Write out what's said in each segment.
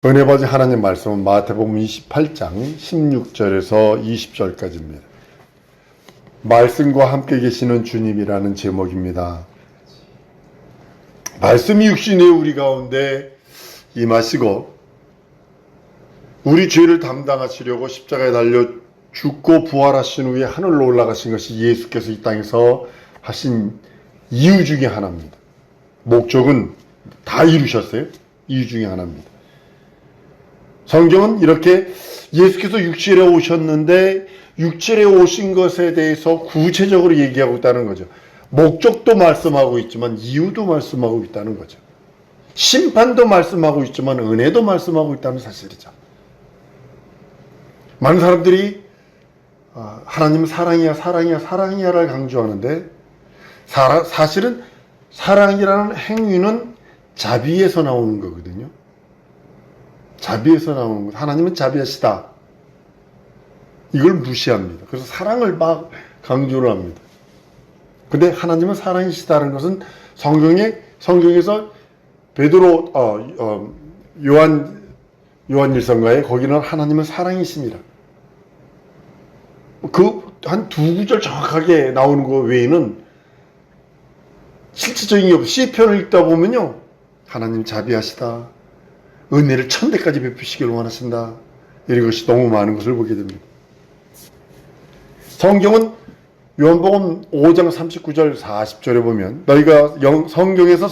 은혜 받은 하나님 말씀은 마태복음 28장 16절에서 20절까지입니다. 말씀과 함께 계시는 주님이라는 제목입니다. 말씀이 육신의 우리 가운데 임하시고 우리 죄를 담당하시려고 십자가에 달려 죽고 부활하신 후에 하늘로 올라가신 것이 예수께서 이 땅에서 하신 이유 중에 하나입니다. 목적은 다 이루셨어요. 이유 중에 하나입니다. 성경은 이렇게 예수께서 육체에 오셨는데 육체에 오신 것에 대해서 구체적으로 얘기하고 있다는 거죠. 목적도 말씀하고 있지만 이유도 말씀하고 있다는 거죠. 심판도 말씀하고 있지만 은혜도 말씀하고 있다는 사실이죠. 많은 사람들이 하나님은 사랑이야 사랑이야 사랑이야를 강조하는데 사실은 사랑이라는 행위는 자비에서 나오는 거거든요. 자비에서 나오는 것. 하나님은 자비하시다. 이걸 무시합니다. 그래서 사랑을 막 강조를 합니다. 근데 하나님은 사랑이시다는 것은 성경에서 베드로 요한일서인가에 거기는 하나님은 사랑이십니다. 그 한 두 구절 정확하게 나오는 거 외에는 실질적인 게 없어요. 시편을 읽다 보면요, 하나님 자비하시다, 은혜를 1000대까지 베푸시길 원하신다, 이런 것이 너무 많은 것을 보게 됩니다. 성경은 요한복음 5장 39절 40절에 보면 너희가 성경에서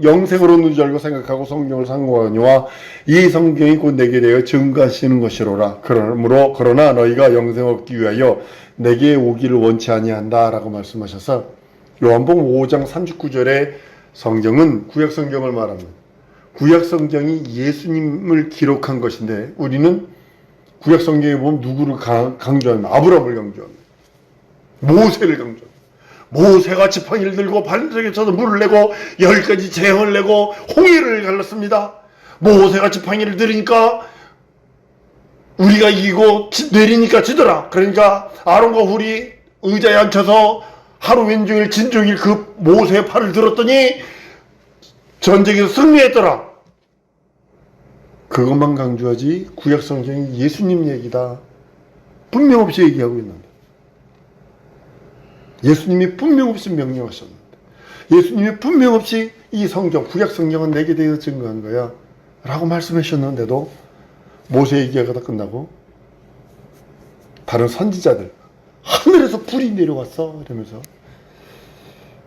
영생을 얻는 줄 알고 생각하고 성경을 상고하니와 이 성경이 곧 내게 대하여 증거하시는 것이로라. 그러나 너희가 영생 얻기 위하여 내게 오기를 원치 아니한다 라고 말씀하셔서 요한복음 5장 39절에 성경은 구약성경을 말합니다. 구약성경이 예수님을 기록한 것인데 우리는 구약성경에 보면 누구를 강조합니다. 아브라함을 강조합니다. 모세를 강조합니다. 모세가 지팡이를 들고 반석에 쳐서 물을 내고 10가지 재앙을 내고 홍해를 갈랐습니다. 모세가 지팡이를 들으니까 우리가 이기고 내리니까 지더라. 그러니까 아론과 훌이 의자에 앉혀서 하루 왼종일 진종일 그 모세의 팔을 들었더니 전쟁에서 승리했더라. 그것만 강조하지 구약성경이 예수님 얘기다 분명 없이 얘기하고 있는데, 예수님이 분명 없이 명령하셨는데, 예수님이 분명 없이 이 성경 구약성경은 내게 대해서 증거한 거야 라고 말씀하셨는데도 모세 얘기가 다 끝나고 다른 선지자들 하늘에서 불이 내려왔어 이러면서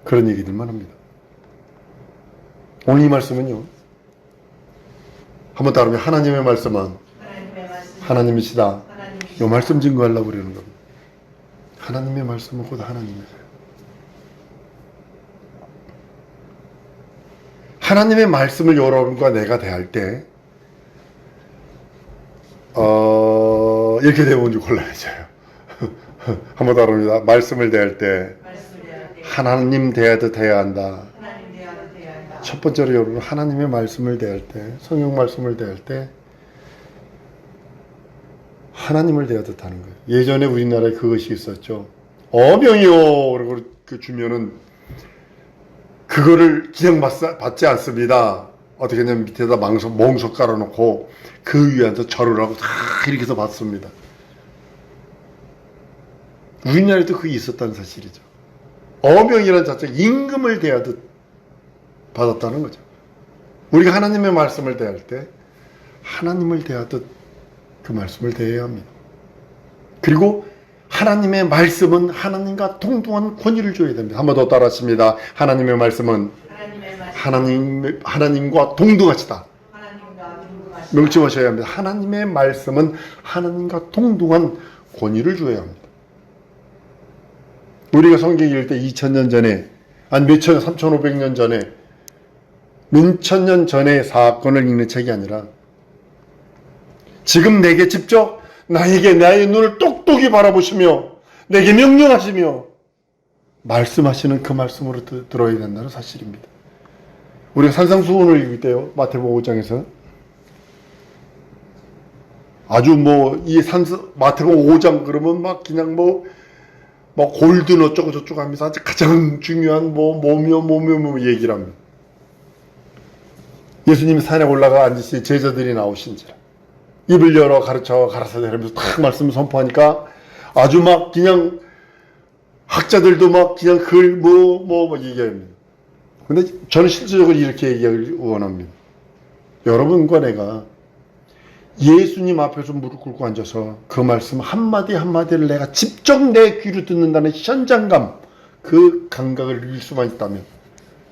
그런 얘기들만 합니다. 오늘 이 말씀은요, 한번 따르면 하나님의 말씀은 하나님이시다. 이 말씀 증거하려고 그러는 겁니다. 하나님의 말씀은 곧 하나님이세요. 하나님의 말씀을 여러분과 내가 대할 때 이렇게 되면 곤란해져요. 한번 따릅니다. 말씀을 대할 때 하나님 대하듯 대해야 한다. 첫 번째로 여러분 하나님의 말씀을 대할 때, 성경 말씀을 대할 때 하나님을 대하듯 하는 거예요. 예전에 우리나라에 그것이 있었죠. 어명이요 그리고 주면은 그거를 그냥 받지 않습니다. 어떻게 하냐면 밑에다 멍석 깔아놓고 그 위에 앉아서 절을 하고 다 이렇게 해서 받습니다. 우리나라에도 그게 있었다는 사실이죠. 어명이라는 자체가 임금을 대하듯 받았다는 거죠. 우리가 하나님의 말씀을 대할 때 하나님을 대하듯 그 말씀을 대해야 합니다. 그리고 하나님의 말씀은 하나님과 동등한 권위를 줘야 됩니다. 한 번 더 따라하십니다. 하나님의 말씀은 하나님과 동등하시다. 명심하셔야 합니다. 하나님의 말씀은 하나님과 동등한 권위를 줘야 합니다. 우리가 성경 읽을 때 2000년 전에 몇천 3500년 전에 몇천 년 전의 사건을 읽는 책이 아니라 지금 내게 직접 나에게 나의 눈을 똑똑히 바라보시며 내게 명령하시며 말씀하시는 그 말씀으로 들어야 된다는 사실입니다. 우리가 산상수훈을 읽을 때요, 마태복음 5장에서 아주 마태복음 5장 그러면 막 그냥 골든 어쩌고 저쩌고 하면서 가장 중요한 뭐며 얘기를 합니다. 예수님이 산에 올라가 앉으시 제자들이 나오신지라 입을 열어 가라사대 하면서 딱 말씀을 선포하니까 아주 막 그냥 학자들도 막 그냥 얘기합니다. 근데 저는 실질적으로 이렇게 얘기하길 원합니다. 여러분과 내가 예수님 앞에서 무릎 꿇고 앉아서 그 말씀 한마디 한마디를 내가 직접 내 귀로 듣는다는 현장감, 그 감각을 누릴 수만 있다면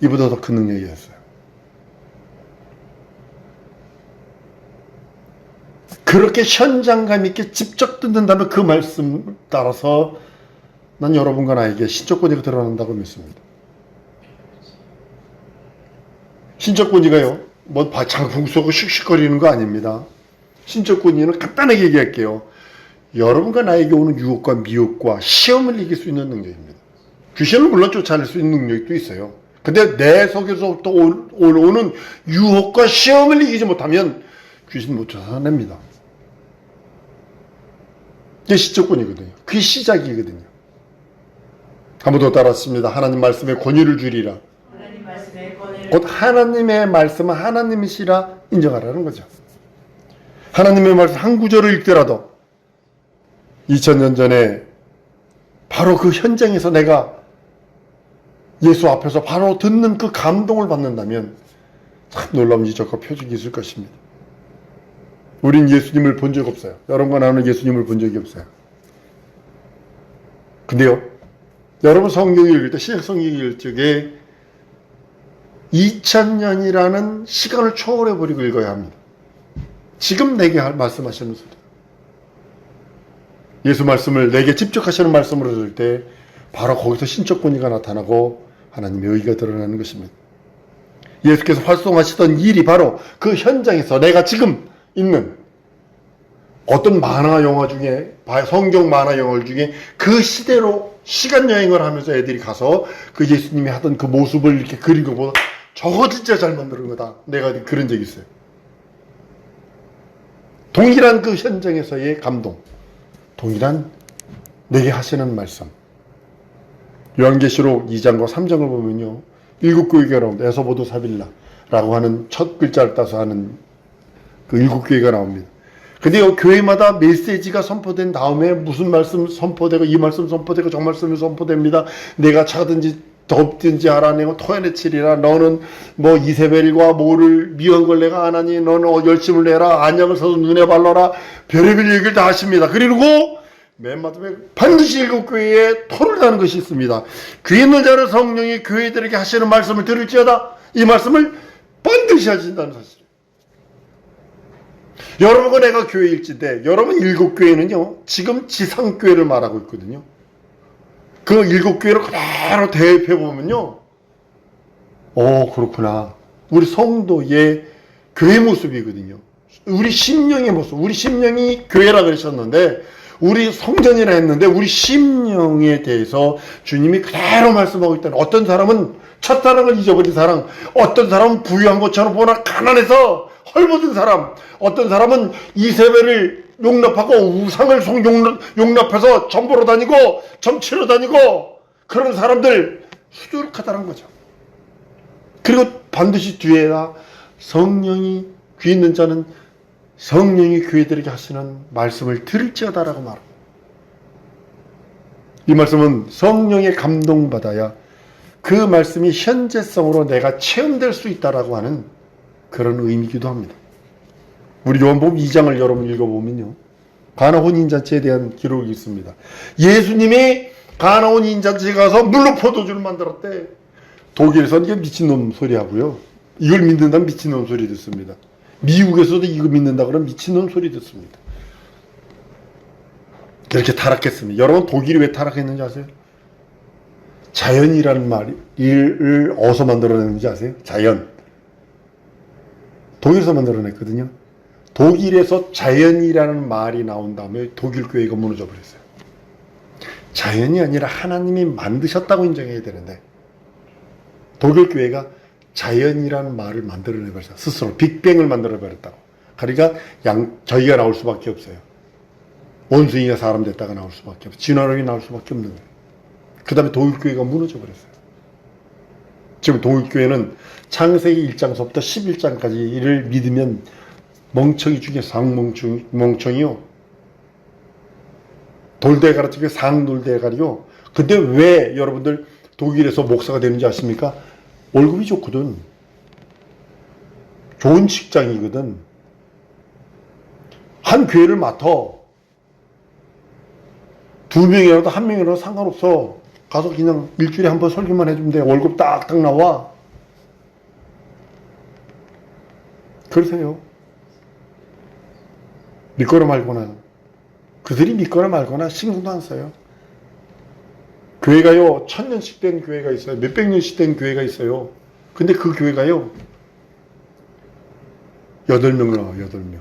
이보다 더 큰 능력이 있어요. 그렇게 현장감 있게 직접 듣는다면 그 말씀 따라서 난 여러분과 나에게 신적 권위가 드러난다고 믿습니다. 신적 권위가요, 장풍 쏘고 씩씩거리는 거 아닙니다. 신적 권위는 간단하게 얘기할게요. 여러분과 나에게 오는 유혹과 미혹과 시험을 이길 수 있는 능력입니다. 귀신을 물론 쫓아낼 수 있는 능력도 있어요. 근데 내 속에서부터 오는 유혹과 시험을 이기지 못하면 귀신 못 쫓아냅니다. 이게 신적 권위거든요. 그게 시작이거든요. 한 번 더 따랐습니다. 하나님 말씀에 권위를 주리라. 곧 하나님의 말씀은 하나님이시라 인정하라는 거죠. 하나님의 말씀 한 구절을 읽더라도 2000년 전에 바로 그 현장에서 내가 예수 앞에서 바로 듣는 그 감동을 받는다면 참 놀라운 이적과 표적이 있을 것입니다. 우린 예수님을 본 적 없어요. 여러분과 나는 예수님을 본 적이 없어요. 근데요, 여러분 성경을 읽을 때, 신약 성경을 읽을 적에 2000년이라는 시간을 초월해버리고 읽어야 합니다. 지금 내게 말씀하시는 소리. 예수 말씀을 내게 직접 하시는 말씀으로 들을 때 바로 거기서 신적 권위가 나타나고 하나님의 의가 드러나는 것입니다. 예수께서 활동하시던 일이 바로 그 현장에서 내가 지금 있는 어떤 만화 영화 중에, 성경 만화 영화 중에 그 시대로 시간 여행을 하면서 애들이 가서 그 예수님이 하던 그 모습을 이렇게 그린 것보다 저거 진짜 잘 만드는 거다. 내가 그런 적이 있어요. 동일한 그 현장에서의 감동, 동일한 내게 하시는 말씀. 요한계시록 2장과 3장을 보면요, 7교회가 나옵니다. 에서보도 사빌라라고 하는 첫 글자를 따서 하는 그 7교회가 나옵니다. 근데 교회마다 메시지가 선포된 다음에 무슨 말씀 선포되고 이 말씀 선포되고 저 말씀이 선포됩니다. 내가 차든지 덥든지 알아내고 토해내치리라. 너는 뭐 이세벨과 뭐를 미워한 걸 내가 안 하니 너는 열심을 내라. 안약을 써서 눈에 발라라. 별의별 얘기를 다 하십니다. 그리고 맨 마지막에 반드시 7교회에 토를 다는 것이 있습니다. 귀 있는 자는 성령이 교회들에게 하시는 말씀을 들을지어다. 이 말씀을 반드시 하신다는 사실. 여러분과 내가 교회일지인데 여러분 7교회는요 지금 지상교회를 말하고 있거든요. 그 7교회를 그대로 대입해보면요, 그렇구나, 우리 성도의 교회 모습이거든요. 우리 심령의 모습, 우리 심령이 교회라 그러셨는데 우리 성전이라 했는데 우리 심령에 대해서 주님이 그대로 말씀하고 있다는. 어떤 사람은 첫사랑을 잊어버린 사람, 어떤 사람은 부유한 것처럼 보나 가난해서 헐벗은 사람, 어떤 사람은 이세벨을 용납하고 우상을 용납해서 점 보러 다니고 점 치러 다니고 그런 사람들 수두룩하다는 거죠. 그리고 반드시 뒤에다 성령이, 귀 있는 자는 성령이 교회들에게 하시는 말씀을 들을지어다라고 말합니다. 이 말씀은 성령의 감동받아야 그 말씀이 현재성으로 내가 체험될 수 있다라고 하는 그런 의미이기도 합니다. 우리 요한복음 2장을 여러분 읽어보면요, 가나 혼인잔치에 대한 기록이 있습니다. 예수님이 가나 혼인잔치에 가서 물로 포도주를 만들었대. 독일에서는 이게 미친놈 소리 하고요, 이걸 믿는다면 미친놈 소리 듣습니다. 미국에서도 이거 믿는다 그러면 미친놈 소리 듣습니다. 그렇게 타락했습니다. 여러분, 독일이 왜 타락했는지 아세요? 자연이라는 말을 어디서 만들어냈는지 아세요? 자연. 독일에서 만들어냈거든요. 독일에서 자연이라는 말이 나온 다음에 독일 교회가 무너져 버렸어요. 자연이 아니라 하나님이 만드셨다고 인정해야 되는데 독일 교회가 자연이라는 말을 만들어내버렸어요. 스스로 빅뱅을 만들어버렸다고. 그러니까 저희가 나올 수밖에 없어요. 원숭이가 사람 됐다가 나올 수밖에 없어요. 진화론이 나올 수밖에 없는 거예요. 그 다음에 독일 교회가 무너져 버렸어요. 지금 동일교회는 창세기 1장서부터 11장까지를 믿으면 멍청이 중에 멍청이요. 돌대가리 중에 상돌대가리요. 근데 왜 여러분들 독일에서 목사가 되는지 아십니까? 월급이 좋거든. 좋은 직장이거든. 한 교회를 맡아. 2명이라도 1명이라도 상관없어. 가서 그냥 일주일에 한 번 설교만 해주면 돼. 월급 딱딱 나와. 그러세요. 믿거나 말거나. 그들이 믿거나 말거나 신경도 안 써요. 교회가요, 1000년씩 된 교회가 있어요. 몇백 년씩 된 교회가 있어요. 근데 그 교회가요, 8명 나와요, 8명.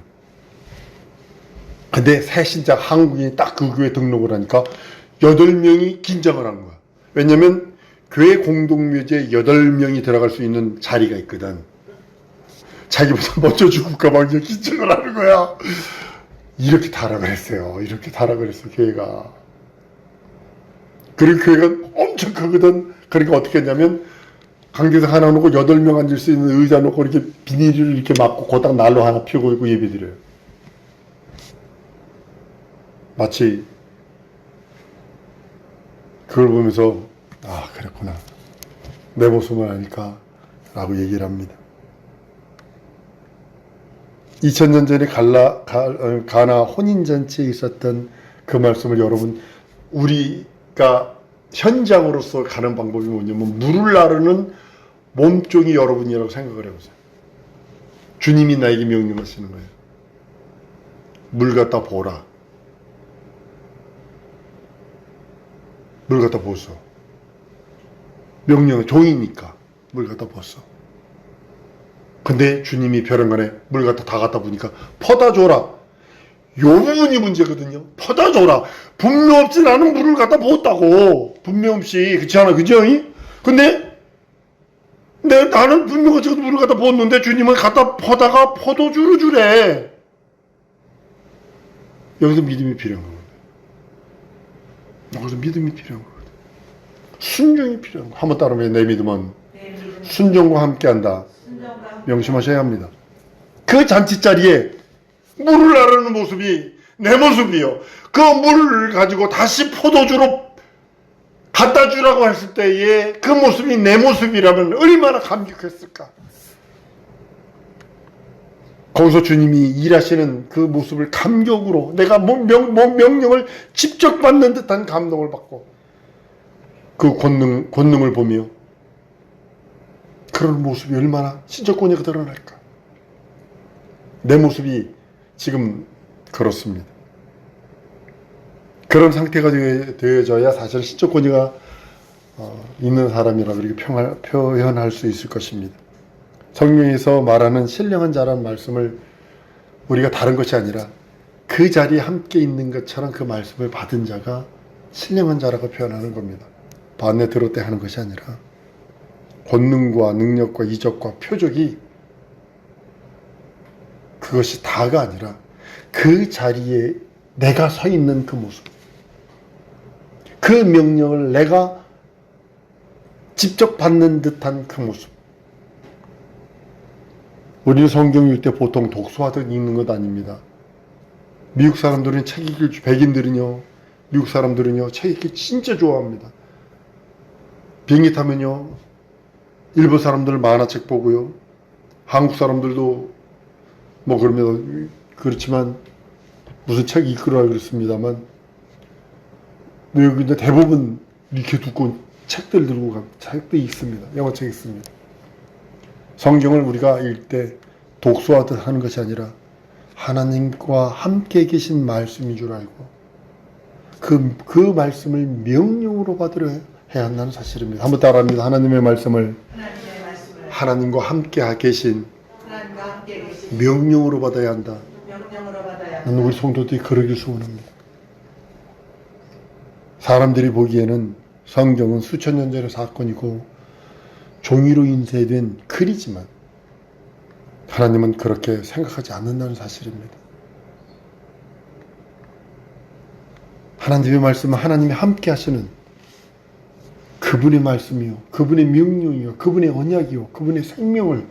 근데 새신자 한국인이 딱 그 교회 등록을 하니까 8명이 긴장을 한 거야. 왜냐면 교회 공동묘지에 8명이 들어갈 수 있는 자리가 있거든. 자기보다 먼저 죽을까봐 이제 긴장을 하는 거야. 이렇게 타락을 했어요. 이렇게 타락을 했어, 교회가. 그리고 교회가 엄청 크거든. 그러니까 어떻게 했냐면, 강대상 하나 놓고 8명 앉을 수 있는 의자 놓고 이렇게 비닐을 이렇게 막고 고딱 난로 하나 피우고 있고 예배 드려요. 마치 그걸 보면서, 아, 그랬구나. 내 모습을 아니까. 라고 얘기를 합니다. 2000년 전에 가나 혼인잔치에 있었던 그 말씀을 여러분, 우리가 현장으로서 가는 방법이 뭐냐면, 물을 나르는 몸종이 여러분이라고 생각을 해보세요. 주님이 나에게 명령하시는 거예요. 물 갖다 보라. 물 갖다 보소. 명령은 종이니까 물 갖다 보소. 근데 주님이 벼랑간에 물 갖다 다 갖다 보니까 퍼다 줘라. 요 부분이 문제거든요. 퍼다 줘라. 분명 없이 나는 물을 갖다 부었다고. 분명 없이. 그렇지 않아? 그죠? 근데 나는 분명 없이 물을 갖다 부었는데 주님은 갖다 퍼다가 포도주를 주래. 여기서 믿음이 필요한 거거든. 여기서 믿음이 필요한 거거든. 순종이 필요한 거. 한번 따르면 내 믿음은 순종과 함께한다. 명심하셔야 합니다. 그 잔치 자리에 물을 나르는 모습이 내 모습이요. 그 물을 가지고 다시 포도주로 갖다 주라고 했을 때에 그 모습이 내 모습이라면 얼마나 감격했을까. 거기서 주님이 일하시는 그 모습을 감격으로 내가 명령을 직접 받는 듯한 감동을 받고 그 권능을 보며 그런 모습이 얼마나 신적권이 드러날까. 내 모습이 지금 그렇습니다. 그런 상태가 되어져야 사실 신적권이가 있는 사람이라고 이렇게 표현할 수 있을 것입니다. 성경에서 말하는 신령한 자라는 말씀을 우리가 다른 것이 아니라 그 자리에 함께 있는 것처럼 그 말씀을 받은 자가 신령한 자라고 표현하는 겁니다. 반내 들었대 하는 것이 아니라 권능과 능력과 이적과 표적이 그것이 다가 아니라 그 자리에 내가 서 있는 그 모습, 그 명령을 내가 직접 받는 듯한 그 모습. 우리는 성경 읽을 때 보통 독서하듯 읽는 것 아닙니다. 미국 사람들은 책 읽을 백인들은요, 미국 사람들은요 책 읽기 진짜 좋아합니다. 비행기 타면요 일본 사람들 만화책 보고요, 한국 사람들도 뭐 그러면 그렇지만 무슨 책 읽으라 그랬습니다만 여기 대부분 이렇게 두꺼운 책들 들고 가, 책도 있습니다. 영어책 있습니다. 성경을 우리가 읽을 때 독서하듯 하는 것이 아니라 하나님과 함께 계신 말씀인 줄 알고 그 말씀을 명령으로 받으려 해야 한다는 사실입니다. 한번 따라합니다. 하나님의 말씀을 하나님과 함께 계신 명령으로 받아야 한다. 나는 우리 성도들이 그러길 소원합니다. 사람들이 보기에는 성경은 수천 년 전의 사건이고 종이로 인쇄된 글이지만 하나님은 그렇게 생각하지 않는다는 사실입니다. 하나님의 말씀은 하나님이 함께 하시는 그분의 말씀이요, 그분의 명령이요, 그분의 언약이요, 그분의 생명을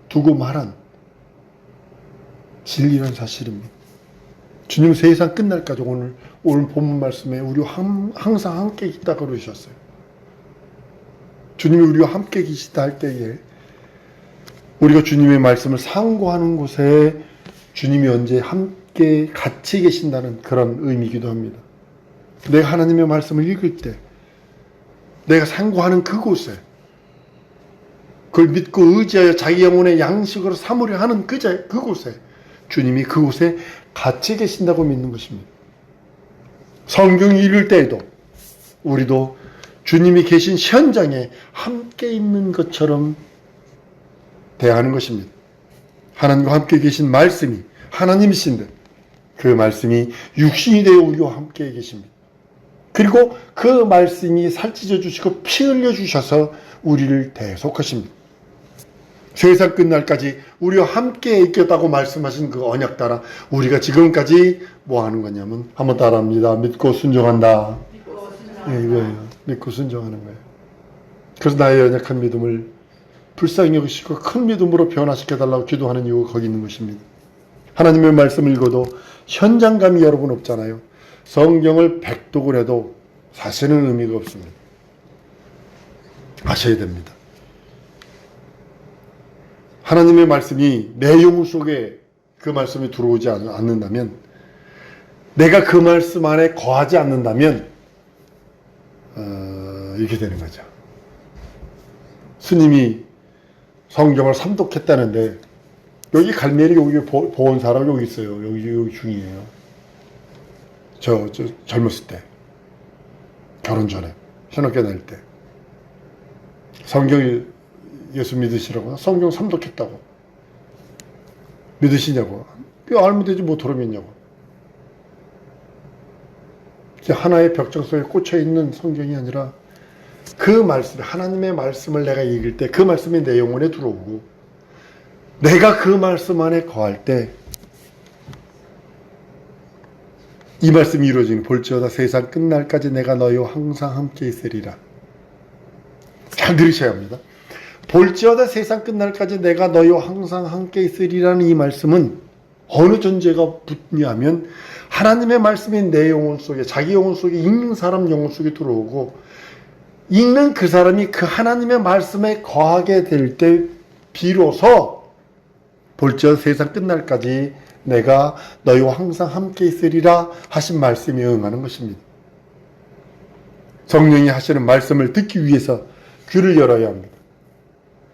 두고 말한 진리란 사실입니다. 주님은 세상 끝날까지 오늘 본문 말씀에 우리와 항상 함께 있다 그러셨어요. 주님이 우리와 함께 계시다 할 때에 우리가 주님의 말씀을 상고하는 곳에 주님이 언제 함께 같이 계신다는 그런 의미이기도 합니다. 내가 하나님의 말씀을 읽을 때, 내가 상고하는 그곳에, 그걸 믿고 의지하여 자기 영혼의 양식으로 삼으려 하는 그곳에 주님이 그곳에 같이 계신다고 믿는 것입니다. 성경 읽을 때에도 우리도 주님이 계신 현장에 함께 있는 것처럼 대하는 것입니다. 하나님과 함께 계신 말씀이 하나님이신데 그 말씀이 육신이 되어 우리와 함께 계십니다. 그리고 그 말씀이 살찌져 주시고 피 흘려 주셔서 우리를 대속하십니다. 세상 끝날까지 우리와 함께 있겠다고 말씀하신 그 언약 따라 우리가 지금까지 뭐 하는 거냐면 한번 따라합니다. 믿고 순종한다. 이거예요. 믿고 순종하는 거예요. 그래서 나의 연약한 믿음을 불쌍히 여기시고 큰 믿음으로 변화시켜달라고 기도하는 이유가 거기 있는 것입니다. 하나님의 말씀을 읽어도 현장감이 여러분 없잖아요. 성경을 백독을 해도 사실은 의미가 없습니다. 아셔야 됩니다. 하나님의 말씀이 내 영혼 속에 그 말씀이 들어오지 않는다면, 내가 그 말씀 안에 거하지 않는다면 이렇게 되는 거죠. 스님이 성경을 삼독했다는데 여기 갈매리 여기 보온 사람 여기 있어요. 여기 중이에요. 저 젊었을 때, 결혼 전에, 신학교 다닐 때 성경을 예수 믿으시라고 성경 삼독했다고 믿으시냐고. 알면 되지 뭐 도름이냐고. 하나의 벽장 속에 꽂혀 있는 성경이 아니라 그 말씀, 하나님의 말씀을 내가 읽을 때 그 말씀이 내 영혼에 들어오고 내가 그 말씀 안에 거할 때 이 말씀이 이루어지는, 볼지어다 세상 끝날까지 내가 너희와 항상 함께 있으리라. 잘 들으셔야 합니다. 볼지어다 세상 끝날까지 내가 너희와 항상 함께 있으리라는 이 말씀은 어느 전제가 붙냐면 하나님의 말씀이 내 영혼 속에, 자기 영혼 속에, 읽는 사람 영혼 속에 들어오고 읽는 그 사람이 그 하나님의 말씀에 거하게 될 때 비로소 볼지어다 세상 끝날까지 내가 너희와 항상 함께 있으리라 하신 말씀에 응하는 것입니다. 성령이 하시는 말씀을 듣기 위해서 귀를 열어야 합니다.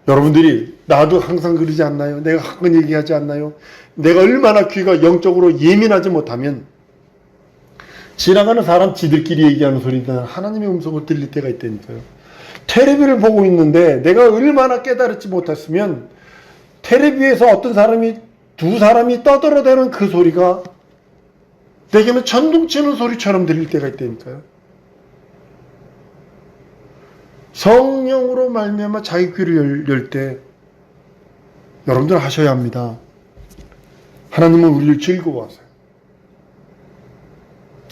여러분들이 나도 항상 그러지 않나요? 내가 가끔 얘기하지 않나요? 내가 얼마나 귀가 영적으로 예민하지 못하면 지나가는 사람 지들끼리 얘기하는 소리는 하나님의 음성을 들릴 때가 있다니까요. 텔레비를 보고 있는데 내가 얼마나 깨달지 못했으면 텔레비에서 어떤 사람이, 두 사람이 떠들어대는 그 소리가 내게는 천둥치는 소리처럼 들릴 때가 있다니까요. 성령으로 말미암아 자기 귀를 열 때 여러분들 하셔야 합니다. 하나님은 우리를 즐거워하세요.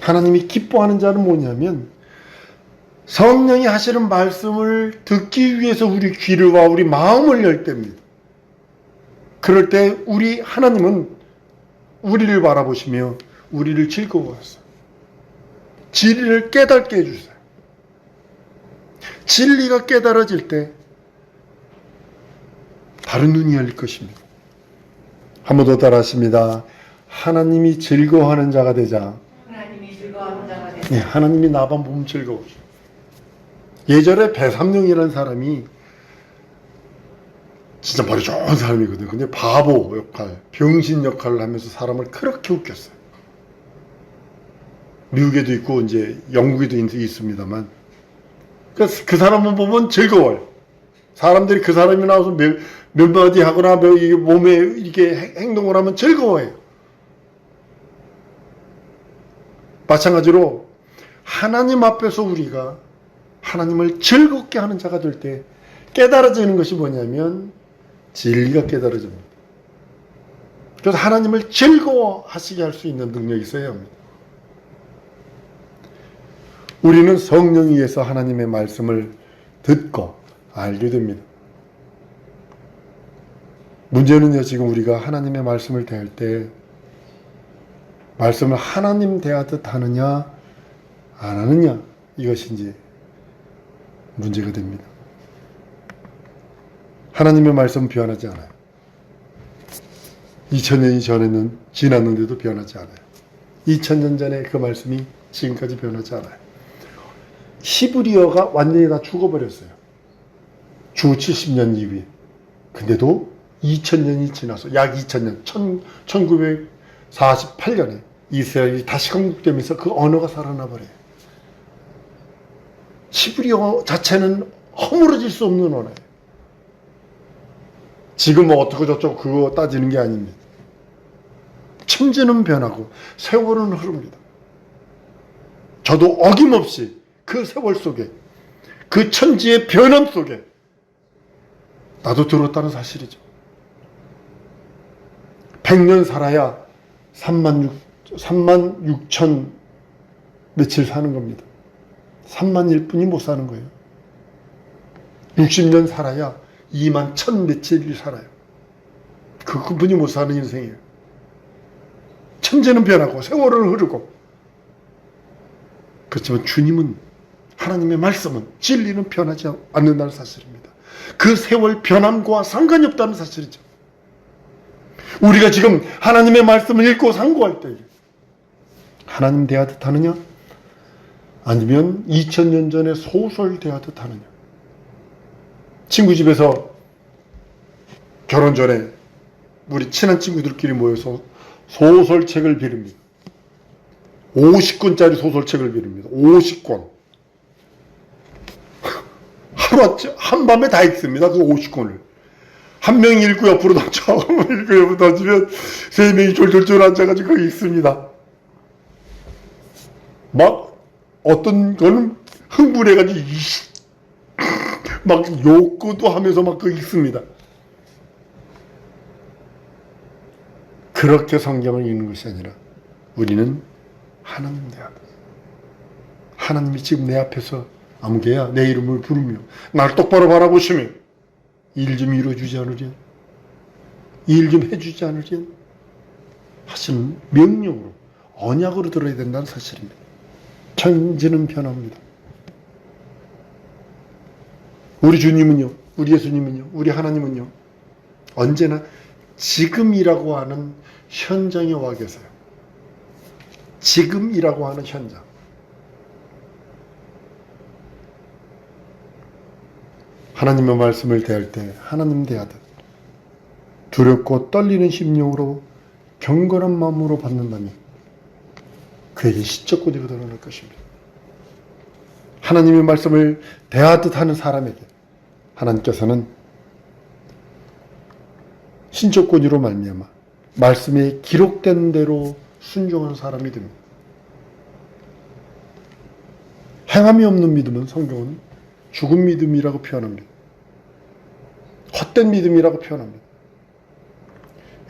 하나님이 기뻐하는 자는 뭐냐면 성령이 하시는 말씀을 듣기 위해서 우리 귀를와 우리 마음을 열 때입니다. 그럴 때 우리 하나님은 우리를 바라보시며 우리를 즐거워하세요. 진리를 깨닫게 해주세요. 진리가 깨달아질 때 다른 눈이 열릴 것입니다. 한 번 더 따라하십니다. 하나님이 즐거워하는 자가 되자. 네, 하나님이 나만 보면 즐거워하셔. 예전에 배삼룡이라는 사람이 진짜 머리 좋은 사람이거든요. 근데 바보 역할, 병신 역할을 하면서 사람을 그렇게 웃겼어요. 미국에도 있고 이제 영국에도 있습니다만, 그 사람만 보면 즐거워요. 사람들이 그 사람이 나와서 몇 마디 하거나 몸에 이렇게 행동을 하면 즐거워해요. 마찬가지로 하나님 앞에서 우리가 하나님을 즐겁게 하는 자가 될 때 깨달아지는 것이 뭐냐면 진리가 깨달아집니다. 그래서 하나님을 즐거워하시게 할 수 있는 능력이 있어야 합니다. 우리는 성령에 의해서 하나님의 말씀을 듣고 알게 됩니다. 문제는요, 지금 우리가 하나님의 말씀을 대할 때 말씀을 하나님 대하듯 하느냐 안 하느냐, 이것이 이제 문제가 됩니다. 하나님의 말씀은 변하지 않아요. 2000년이 전에는 지났는데도 변하지 않아요. 2000년 전에 그 말씀이 지금까지 변하지 않아요. 히브리어가 완전히 다 죽어버렸어요. 주 70년 이후에. 근데도 2000년이 지나서, 약 2000년, 1948년에 이스라엘이 다시 건국되면서 그 언어가 살아나 버려요. 히브리어 자체는 허물어질 수 없는 언어예요. 지금 뭐 어떻고 저쩌고 그거 따지는 게 아닙니다. 천지는 변하고 세월은 흐릅니다. 저도 어김없이 그 세월 속에, 그 천지의 변함 속에 나도 들었다는 사실이죠. 100년 살아야 3만 6천 며칠 사는 겁니다. 3만일 뿐이 못 사는 거예요. 60년 살아야 2만 1천 며칠을 살아요. 그분이 못 사는 인생이에요. 천재는 변하고 세월은 흐르고, 그렇지만 주님은, 하나님의 말씀은, 진리는 변하지 않는다는 사실입니다. 그 세월 변함과 상관이 없다는 사실이죠. 우리가 지금 하나님의 말씀을 읽고 상고할 때 하나님 대하듯 하느냐, 아니면 2000년 전에 소설 대하듯 하느냐. 친구 집에서 결혼 전에 우리 친한 친구들끼리 모여서 소설책을 빌립니다. 50권짜리 소설책을 빌립니다. 50권. 하루아침, 한밤에 다 읽습니다. 그 50권을. 한 명이 읽고 옆으로 던져, 한 명이 읽고 옆으로 던지면 세 명이 졸졸졸 앉아가지고 거기 읽습니다. 막 어떤 거는 흥분해가지고 막 욕구도 하면서 막 그 읽습니다. 그렇게 성경을 읽는 것이 아니라 우리는 하나님 대하듯, 하나님이 지금 내 앞에서 아무개야 내 이름을 부르며 날 똑바로 바라보시며 일 좀 이루어주지 않으랴, 일 좀 해주지 않으랴 하시는 명령으로, 언약으로 들어야 된다는 사실입니다. 천지는 변합니다. 우리 주님은요, 우리 예수님은요, 우리 하나님은요, 언제나 지금이라고 하는 현장에 와 계세요. 지금이라고 하는 현장. 하나님의 말씀을 대할 때 하나님 대하듯 두렵고 떨리는 심령으로 경건한 마음으로 받는다면 그에게 시적 고대가 드러날 것입니다. 하나님의 말씀을 대하듯 하는 사람에게 하나님께서는 신적 권위로 말미암아 말씀에 기록된 대로 순종하는 사람이 됩니다. 행함이 없는 믿음은 성경은 죽은 믿음이라고 표현합니다. 헛된 믿음이라고 표현합니다.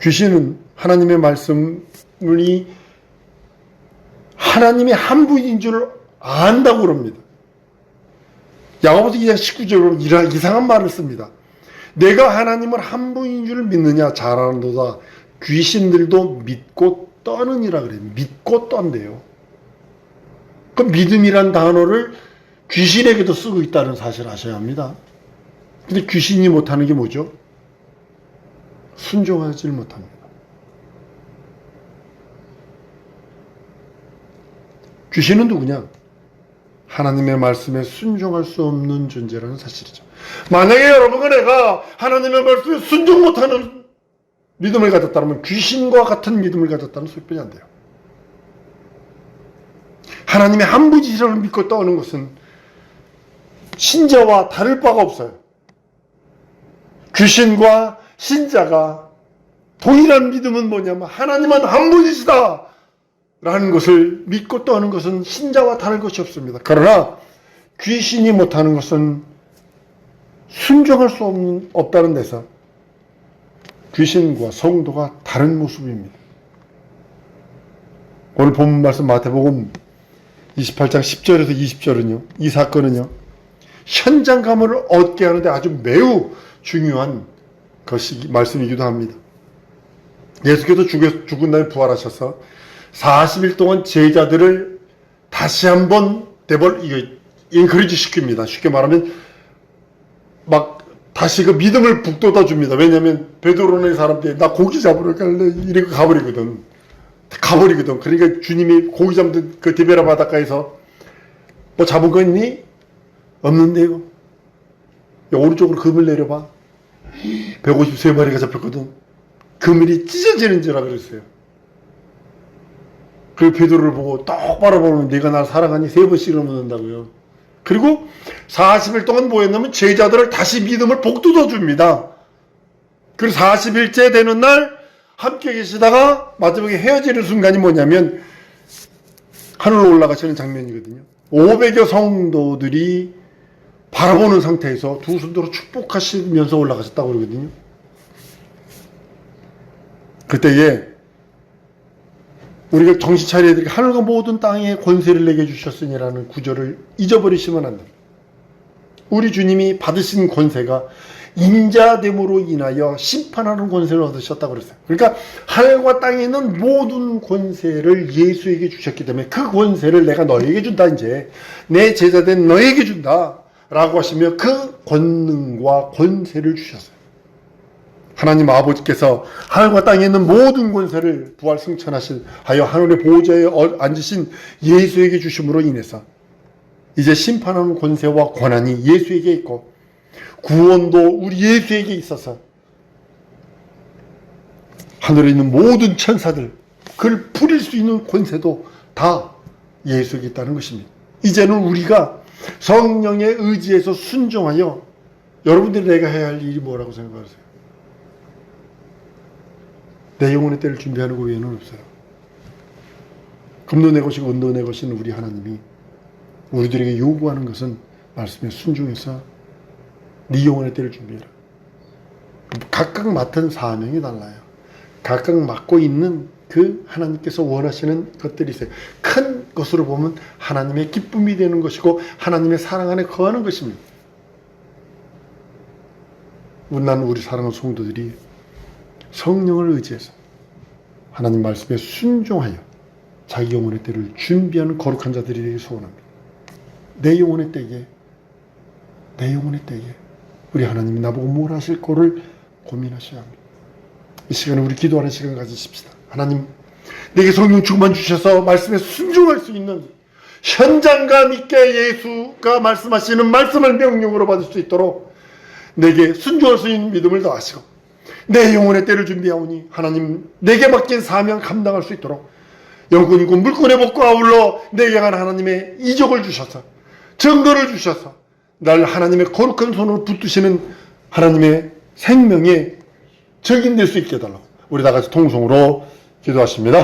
귀신은 하나님의 말씀이 하나님의 한 분인 줄 안다고 그럽니다. 야고보서 2장 19절로 이상한 말을 씁니다. 내가 하나님을 한 분인 줄 믿느냐? 잘 아는도다. 귀신들도 믿고 떠느니라 그래요. 믿고 떤대요. 그 믿음이란 단어를 귀신에게도 쓰고 있다는 사실을 아셔야 합니다. 근데 귀신이 못하는 게 뭐죠? 순종하지 못합니다. 귀신은 누구냐? 하나님의 말씀에 순종할 수 없는 존재라는 사실이죠. 만약에 여러분과 내가 하나님의 말씀에 순종 못하는 믿음을 가졌다면 귀신과 같은 믿음을 가졌다는 소리뿐이 안 돼요. 하나님의 한 분이시라고 믿고 떠오는 것은 신자와 다를 바가 없어요. 귀신과 신자가 동일한 믿음은 뭐냐면 하나님은 한 분이시다 라는 것을 믿고 떠오는 것은 신자와 다를 것이 없습니다. 그러나 귀신이 못하는 것은 순종할 수 없다는 데서 귀신과 성도가 다른 모습입니다. 오늘 본문 말씀 마태복음 28장 10절에서 20절은요, 이 사건은요, 현장감을 얻게 하는데 아주 매우 중요한 것이 말씀이기도 합니다. 예수께서 죽은 다음에 부활하셔서 40일 동안 제자들을 다시 한번 인커리지 시킵니다. 쉽게 말하면 막 다시 그 믿음을 북돋아 줍니다. 왜냐하면 베드로네 사람들이 나 고기 잡으러 갈래 이러고 가버리거든. 그러니까 주님이 고기 잡는 그 디베라 바닷가에서 뭐 잡은 거 있니? 없는데요. 오른쪽으로 그물 내려봐. 153마리가 잡혔거든. 그물이 찢어지는 줄라 그랬어요. 그 베드로를 보고 똑바로 보면 네가 날 사랑하니 3번씩을 묻는다고요. 그리고 40일 동안 뭐였냐면 제자들을 다시 믿음을 복돋아 줍니다. 그리고 40일째 되는 날 함께 계시다가 마지막에 헤어지는 순간이 뭐냐면 하늘로 올라가시는 장면이거든요. 500여 성도들이 바라보는 상태에서 두 손으로 축복하시면서 올라가셨다고 그러거든요. 그때에 우리가 정신 차려야 될 게 하늘과 모든 땅에 권세를 내게 주셨으니라는 구절을 잊어버리시면 안 됩니다. 우리 주님이 받으신 권세가 인자됨으로 인하여 심판하는 권세를 얻으셨다고 그랬어요. 그러니까 하늘과 땅에 있는 모든 권세를 예수에게 주셨기 때문에 그 권세를 내가 너에게 준다, 이제 내 제자된 너에게 준다 라고 하시며 그 권능과 권세를 주셨어요. 하나님 아버지께서 하늘과 땅에 있는 모든 권세를 부활 승천하여 하늘의 보호자에 앉으신 예수에게 주심으로 인해서 이제 심판하는 권세와 권한이 예수에게 있고 구원도 우리 예수에게 있어서 하늘에 있는 모든 천사들 그를 부릴 수 있는 권세도 다 예수에게 있다는 것입니다. 이제는 우리가 성령의 의지에서 순종하여 여러분들이 내가 해야 할 일이 뭐라고 생각하세요? 내 영혼의 때를 준비하는 것 외에는 없어요. 금도 내 것이고 은도 내 것인 우리 하나님이 우리들에게 요구하는 것은 말씀에 순종해서 네 영혼의 때를 준비해라. 각각 맡은 사명이 달라요. 각각 맡고 있는 그 하나님께서 원하시는 것들이 있어요. 큰 것으로 보면 하나님의 기쁨이 되는 것이고 하나님의 사랑 안에 거하는 것입니다. 나는 우리 사랑하는 성도들이 성령을 의지해서 하나님 말씀에 순종하여 자기 영혼의 때를 준비하는 거룩한 자들이 되길 소원합니다. 내 영혼의 때에 우리 하나님이 나보고 뭘 하실 거를 고민하셔야 합니다. 이 시간에 우리 기도하는 시간 가지십시다. 하나님, 내게 성령 충만 주셔서 말씀에 순종할 수 있는 현장감 있게 예수가 말씀하시는 말씀을 명령으로 받을 수 있도록 내게 순종할 수 있는 믿음을 더하시고 내 영혼의 때를 준비하오니 하나님 내게 맡긴 사명 감당할 수 있도록 영혼이고 물건의 복과 아울러 내게 향한 하나님의 이적을 주셔서 증거를 주셔서 날 하나님의 거룩한 손으로 붙드시는 하나님의 생명의 적인 될 수 있게 해달라고 우리 다 같이 통성으로 기도하십니다.